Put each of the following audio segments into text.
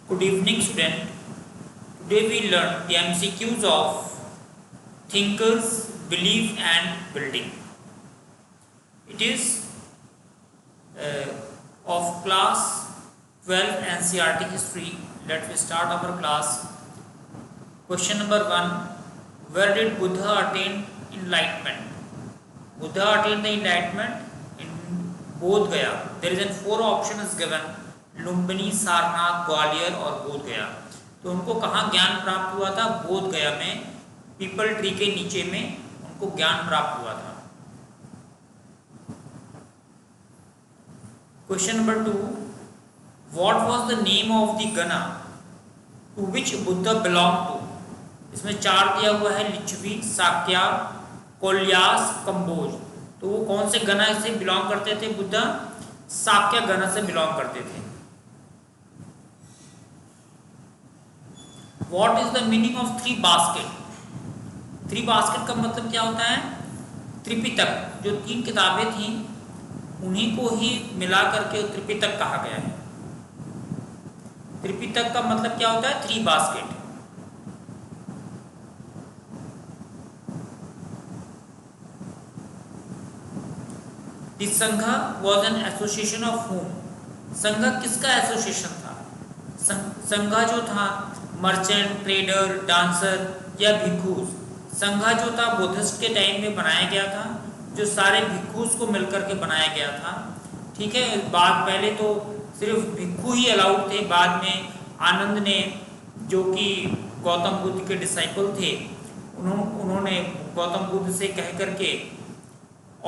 Good evening, student. Today we learn the MCQs of thinkers, belief, and building. It is of class 12 NCERT history. Let us start our class. Question number 1. Where did Buddha attain enlightenment? Buddha attained the enlightenment in Bodh Gaya. There is 4 options given: Lumbini, Sarnath, Gwalior और बोध गया। तो उनको कहाँ ज्ञान प्राप्त हुआ था? बोध गया में, पीपल ट्री के नीचे में उनको ज्ञान प्राप्त हुआ था। Question number 2. What was the name of the gana to which Buddha belong to? इसमें 4 दिया हुआ है: लिच्छवी, साक्या, कोल्यास, कंबोज। तो वो कौन से गना से बिलोंग करते थे? बुद्ध साक्य गना से बिलोंग करते थे। What is the meaning of three basket? Three basket का मतलब क्या होता है? त्रिपिटक, जो 3 किताबें थीं उन्हीं को ही मिला करके त्रिपिटक कहा गया है। त्रिपिटक का मतलब क्या होता है? 3 बास्केट। The संघ was an association of whom? संघ किसका एसोसिएशन था? संघ जो था मर्चेंट, ट्रेडर, डांसर या भिक्षुस। संघा जो था बुद्धिस्ट के टाइम में बनाया गया था, जो सारे भिक्षुस को मिलकर के बनाया गया था। ठीक है, बाद पहले तो सिर्फ भिक्षु ही अलाउड थे, बाद में आनंद ने, जो कि गौतम बुद्ध के डिसाइपल थे, उन्होंने गौतम बुद्ध से कह करके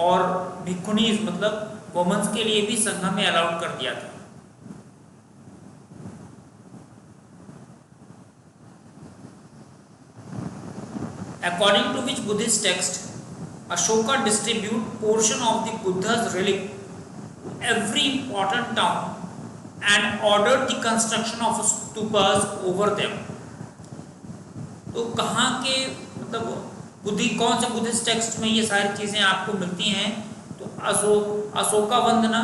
और भिक्षुनीज मतलब वुमेन्स के लिए भी संघ में अलाउड कर दिया था। According to which Buddhist text, Ashoka distribute portion of the Buddha's relic to every important town and ordered the construction of stupas over them. तो कहाँ के मतलब कौन से बुद्धिस्ट टेक्स्ट में ये सारी चीज़ें आपको मिलती हैं? तो अशोका वंदना,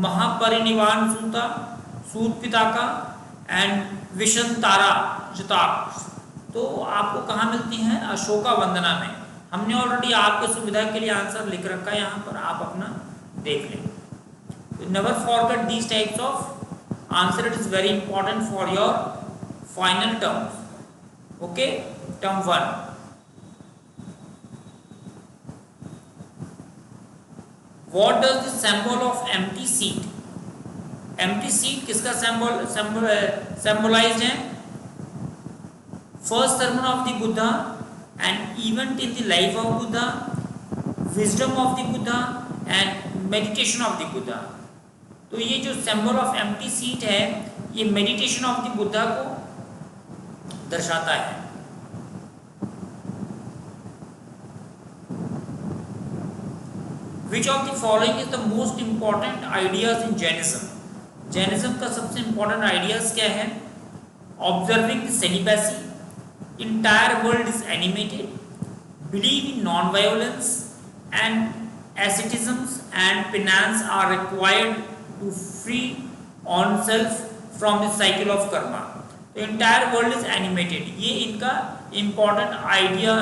महापरिनिर्वाण सूता, सूत पिताका एंड विशंतारा जताक। तो आपको कहाँ मिलती हैं? अशोका वंदना में। हमने ऑलरेडी आपके सुविधा के लिए आंसर लिख रखा है यहाँ पर, आप अपना देख लें। Never forget these types of answer, it is very important for your final terms. Okay, term 1. What does the symbol of empty seat? Empty seat किसका सिंबलाइज्ड है? First sermon of the Buddha, an event in the life of Buddha, wisdom of the Buddha and meditation of the Buddha. तो ये जो symbol of empty seat है, ये meditation of the Buddha को दर्शाता है। Which of the following is the most important ideas in Jainism? Jainism का सबसे important ideas क्या है? Observing the celibacy, entire world is animated, believe in non-violence, and asceticism and penance are required to free oneself from the cycle of karma. तो entire world is animated, ये इनका important idea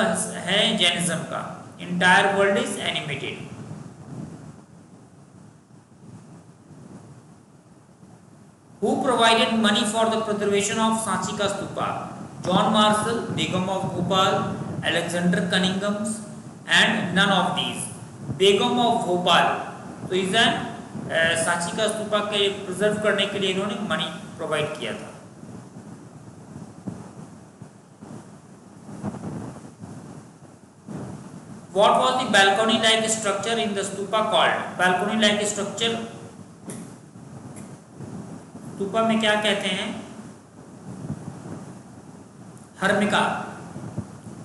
है Jainism का। entire world is animated. Who provided money for the preservation of Sanchi ka stupa? John Marshall, Begum of Bhopal, Alexander Cunningham and none of these. Begum of Bhopal, तो इधर सांची का स्तूपा के preserve करने के लिए इन्होंने मनी प्रोवाइड किया था। What was the balcony-like structure in the stupa called? Balcony-like structure stupa में क्या कहते हैं? हर्मिका।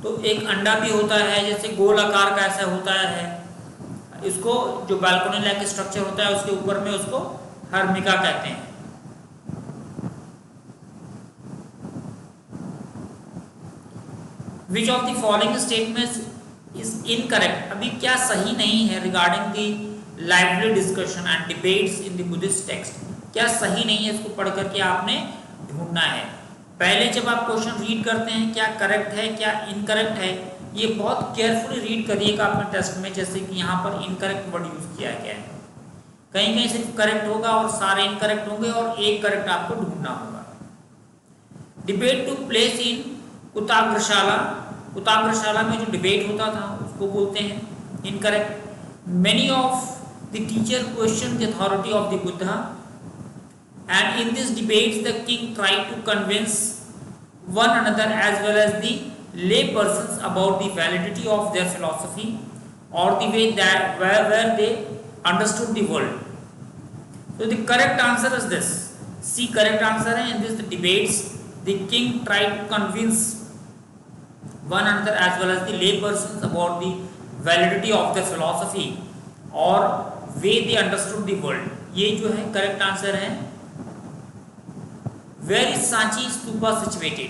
तो एक अंडा भी होता है, जैसे गोल आकार का ऐसा होता है, इसको जो बालकनी लाइक स्ट्रक्चर होता है उसके ऊपर में उसको हर्मिका कहते हैं। Which of the following statements is incorrect? अभी क्या सही नहीं है regarding the lively discussion and debates in the Buddhist text? क्या सही नहीं है, इसको पढ़ करके आपने ढूंढना है। पहले जब आप क्वेश्चन रीड करते हैं क्या करेक्ट है क्या इनकरेक्ट है, ये बहुत केयरफुली रीड करिएगा अपने टेस्ट में। जैसे कि यहाँ पर इनकरेक्ट वर्ड यूज़ किया गया है, कहीं कहीं सिर्फ करेक्ट होगा और सारे इनकरेक्ट होंगे और एक करेक्ट आपको ढूंढना होगा। डिबेट टू प्लेस इन कुताग्रशाला, कुताग्रशाला में जो डिबेट होता था उसको बोलते हैं incorrect. Many of the teacher question the authority of the Buddha and in this debates the king tried to convince one another as well as the lay persons about the validity of their philosophy or the way that where they understood the world. So the correct answer is this, C correct answer है। in this the debates the king tried to convince one another as well as the lay persons about the validity of their philosophy or way they understood the world। ये जो है correct answer है। Where is Sanchi stupa situated,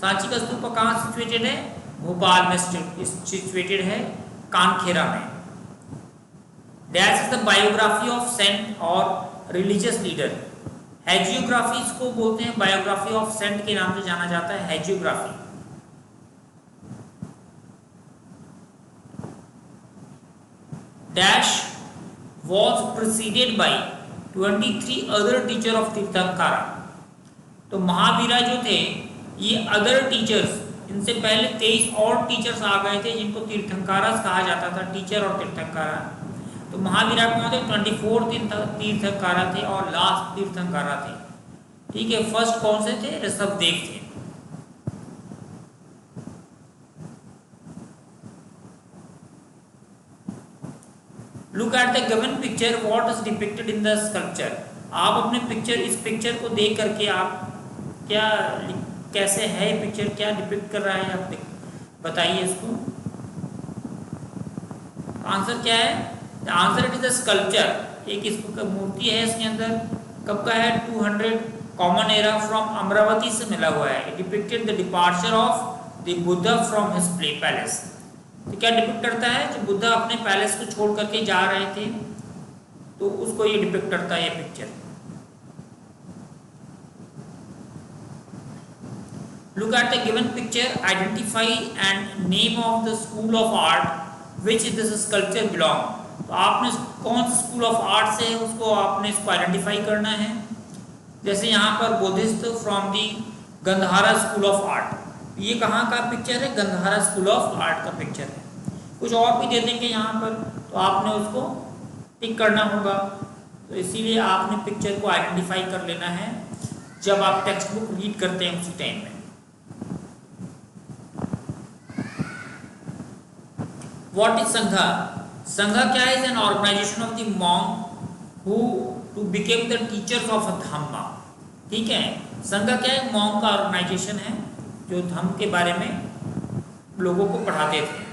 Sanchi का स्तूपा कहाँ situated है, भोपाल में situated है, कानखेरा में। That is the biography of saint और रिलीजियस लीडर। हैजियोग्राफी इसको बोलते हैं, बायोग्राफी ऑफ सेंट के नाम से जाना जाता है hagiography. Dash was preceded by 23 other teacher of tirthankara. तो महावीरा जो थे ये अदर टीचर्स, इनसे पहले 23 और टीचर्स आ गए थे जिनको तीर्थंकारास कहा जाता था, टीचर और तीर्थंकारा। तो महावीरा कौन थे, 24 तीर्थंकारा थे और लास्ट तीर्थंकारा थे। ठीक है, फर्स्ट कौन से थे, ऋषभदेव थे। Look at the given picture, what is depicted in the sculpture. आप अपने पिक्चर, इस पिक्चर को देख करके आप क्या कैसे है पिक्चर, क्या डिपिक्ट कर रहा है, आप बताइए इसको। आंसर क्या है, the answer it is the sculpture, एक इसको मूर्ति है, इसके अंदर कब का है, 200 कॉमन एरा फ्रॉम अमरावती से मिला हुआ है। Depicted the departure of the Buddha from his palace. तो क्या डिपिक्ट करता है, जो बुद्धा अपने पैलेस को छोड़ करके जा रहे थे तो उसको ये डिपिक्ट करता है ये picture. Look at the given picture, identify and name of the school of art which this sculpture belong। तो आपने कौन सा स्कूल ऑफ आर्ट से है उसको आपने इसको आइडेंटिफाई करना है। जैसे यहाँ पर Buddhist from the Gandhara school of art, ये कहाँ का पिक्चर है, गंधारा स्कूल ऑफ आर्ट का पिक्चर है। कुछ और भी दे देंगे यहाँ पर तो आपने उसको टिक करना होगा। तो इसीलिए आपने पिक्चर को आइडेंटिफाई कर लेना है जब आप टेक्स्ट बुक रीड करते हैं उसी टाइम में। What is संघा, संघा क्या है, an organisation of the monk who too became the teachers of dhamma. ठीक है, संघा क्या है, मॉन्क का ऑर्गेनाइजेशन है जो धम्म के बारे में लोगों को पढ़ाते थे।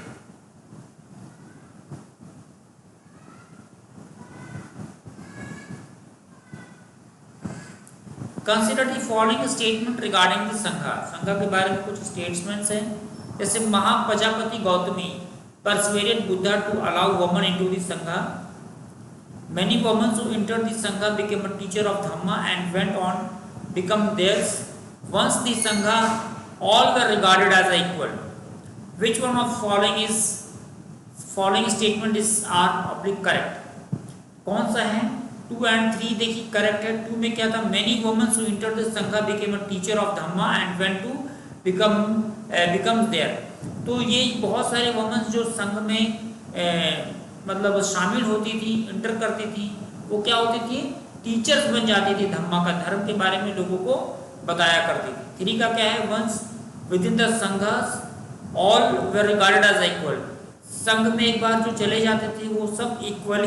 Consider the following statement regarding the संघा, संघा के बारे में कुछ स्टेटमेंट्स हैं। जैसे Mahaprajapati Gautami persuaded Buddha to allow women into the Sangha. Many women who entered the Sangha became a teacher of Dhamma and went on become theirs. Once the Sangha, all were regarded as equal. Which one of following statement is are correct? कौन सा है, 2 and 3 देखिए correct है। 2 में क्या था, many women who entered the Sangha became a teacher of Dhamma and went to become there। तो ये बहुत सारे वुमेन्स जो संघ में मतलब शामिल होती थी, इंटर करती थी, वो क्या होती थी, टीचर्स बन जाती थी, धम्मा का, धर्म के बारे में लोगों को बताया करती थी। 3 का क्या है, once within the sanghas all were regarded as equal. संघ में एक बार जो चले जाते थे वो सब इक्वल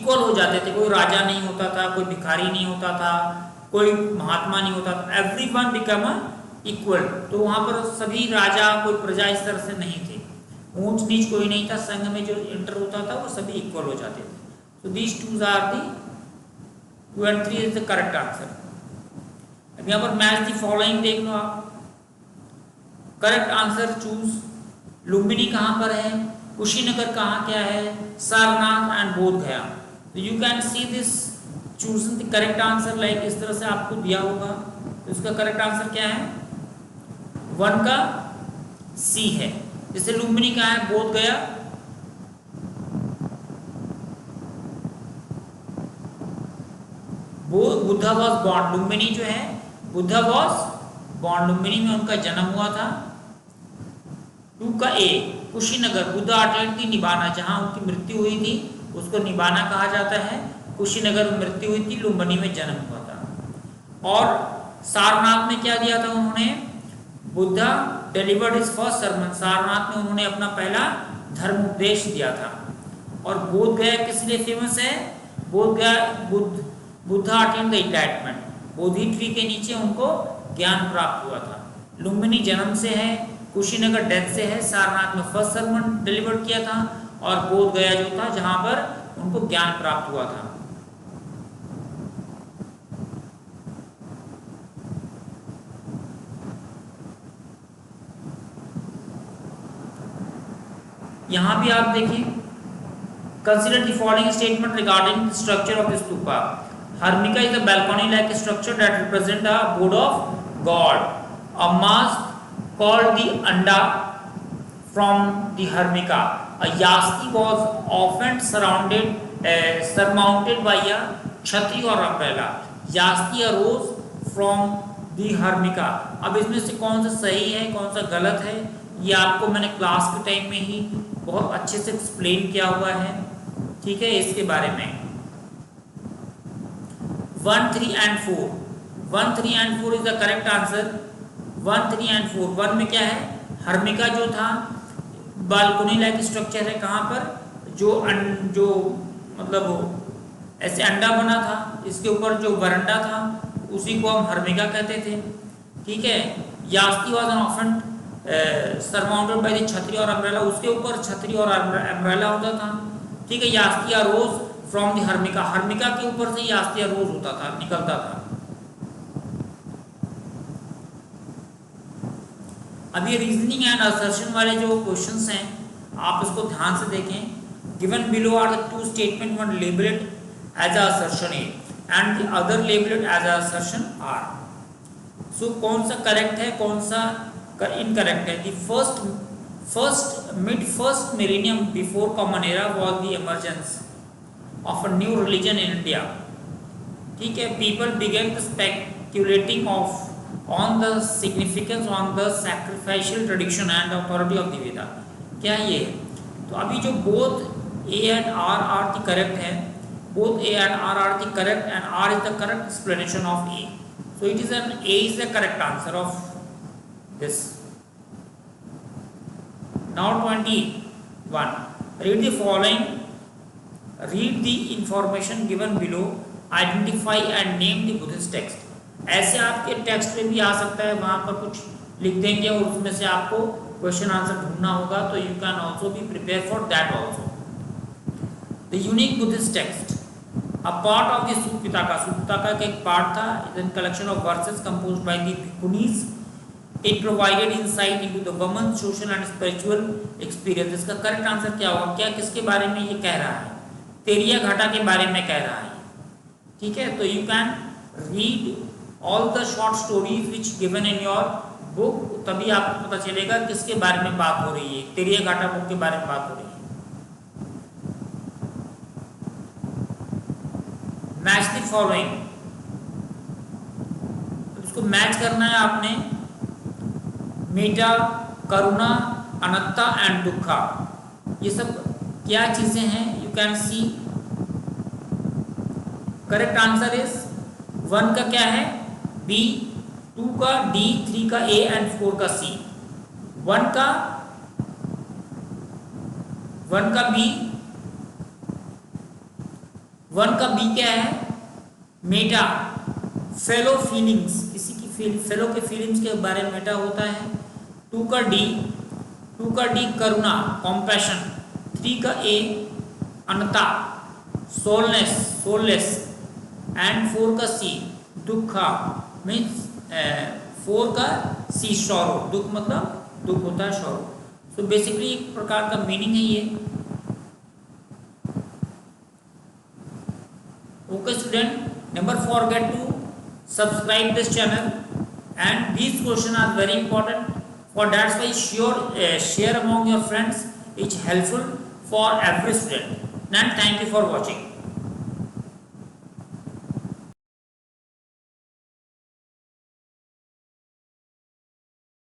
हो जाते थे, कोई राजा नहीं होता था, कोई भिखारी नहीं होता था, कोई महात्मा नहीं होता था, एवरीवन बिकम इक्वल। तो वहाँ पर सभी राजा, कोई प्रजा इस तरह से नहीं थे, ऊंच नीच कोई नहीं था। संघ में जो इंटर होता था वो सभी इक्वल हो जाते थे। तो these 2 are the 2 and 3 is the correct answer. अब यहाँ पर मैच दी फॉलोइंग देख लो आप। करेक्ट आंसर चूज, लुम्बिनी कहाँ पर है, कुशीनगर कहाँ क्या है, सारनाथ एंड बोध गया। तो you can see this chosen the correct answer, like इस तरह से आपको दिया होगा, तो इसका करेक्ट आंसर क्या है? 1 का सी है। जैसे लुम्बिनी कहाँ है? बोध गया। बुद्धा वॉज बॉर्न, लुम्बिनी जो है बुद्धा वॉज बॉर्न, लुम्बिनी में उनका जन्म हुआ था। 2 का ए, कुशीनगर, बुद्धा अटेंड की निबाना, जहां उनकी मृत्यु हुई थी उसको निबाना कहा जाता है। कुशीनगर में मृत्यु हुई थी, लुम्बिनी में जन्म हुआ था। और सारनाथ में क्या दिया था उन्होंने? Buddha delivered his first sermon, Sarnath में उन्होंने अपना पहला धर्म उपदेश दिया था। और बोध गया किस लिए फेमस है? बोध गया Buddha attend the enlightenment, Bodhi tree के नीचे उनको ज्ञान प्राप्त हुआ था। लुम्बिनी जन्म से है, कुशीनगर डेथ से है, सारनाथ में फर्स्ट सर्मन डिलीवर किया था, और बोध गया जो था जहां पर उनको ज्ञान प्राप्त हुआ था। यहां भी आप देखिए, consider the following statement regarding the structure of the stupa. Harmika is a balcony like structure that represent a abode of God. A mast called the anda from the Hermica. A yasti was often surmounted by a छतरी और umbrella. Yasti arose from the Hermica. अब इसमें से कौन सा सही है कौन सा गलत है, ये आपको मैंने क्लास के टाइम में ही बहुत अच्छे से एक्सप्लेन किया हुआ है, ठीक है, इसके बारे में। 1, 3 and 4, 1, 3 and 4 is the correct answer. 1, 3 and 4, 1 में क्या है? हर्मिका जो था बालकोनी लाइक स्ट्रक्चर है, कहाँ पर? जो मतलब ऐसे अंडा बना था, इसके ऊपर जो वरंडा था उसी को हम हर्मिका कहते थे, ठीक है। Yasti was an often surrounded by the chhatri और अम्ब्रेला, उसके ऊपर छतरी और अम्ब्रेला होता था, ठीक है। Yasti arose from the harmika, harmika के ऊपर से यास्ती अरोज होता था, निकलता था। अब ये रीजनिंग एंड असर्शन वाले जो क्वेश्चंस हैं आप इसको ध्यान से देखें। Given below are the two statement, one labelled as a assertion A and the other labelled as a assertion R. So कौन सा करेक्ट है कौन सा इनकरेक्ट है? The first millennium before common era was the emergence of a new religion in India, ठीक है। People began speculating of on the significance on the sacrificial tradition and authority of the Veda। क्या ये है? तो अभी जो both A and R are the correct है, both A and R are the correct and R is the correct explanation of A, so it is an A is the correct answer of this। Now 21, read the following, read the information given below, identify and name the Buddhist text। ऐसे आपके text में भी आ सकता है, वहां पर कुछ लिख देंगे और उसमें से आपको क्वेश्चन आंसर ढूंढना होगा, तो you can also be prepare for that also. The unique Buddhist text, a part of the Sutta Pitaka, Sutta Pitaka का एक पार्ट था, is an collection of verses composed by the bhikkhunis. It provided insight into the women social and spiritual experience. इसका correct answer क्या होगा? क्या किसके बारे में ये कह रहा है? तेरिया घाटा के बारे में कह रहा है, ठीक है। तो you can read all the short stories which given in your book, तभी आपको पता चलेगा किसके बारे में बात हो रही है, तेरिया घाटा बुक के बारे में बात हो रही है। मैच द फॉलोइंग, इसको मैच करना है आपने। मेटा, करुणा, अनत्ता एंड दुखा, ये सब क्या चीजें हैं? You can see correct answer is 1 का क्या है? B, 2 का D, 3 का A एंड 4 का C। 1 का B, 1 का B क्या है? मेटा, फेलो फीलिंग्स, किसी की फेलो के फीलिंग्स के बारे में मेटा होता है। 2 का D करुणा, कॉम्पैशन। 3 का A अनता, सोलनेस एंड 4 का C दुखा, मीन्स 4 का C शौरो, दुख मतलब दुख होता है शौरो। सो बेसिकली एक प्रकार का मीनिंग है ये। Okay student, Never forget to subscribe this channel, and these questions are very important. For that's why share among your friends. It's helpful for every student. And thank you for watching.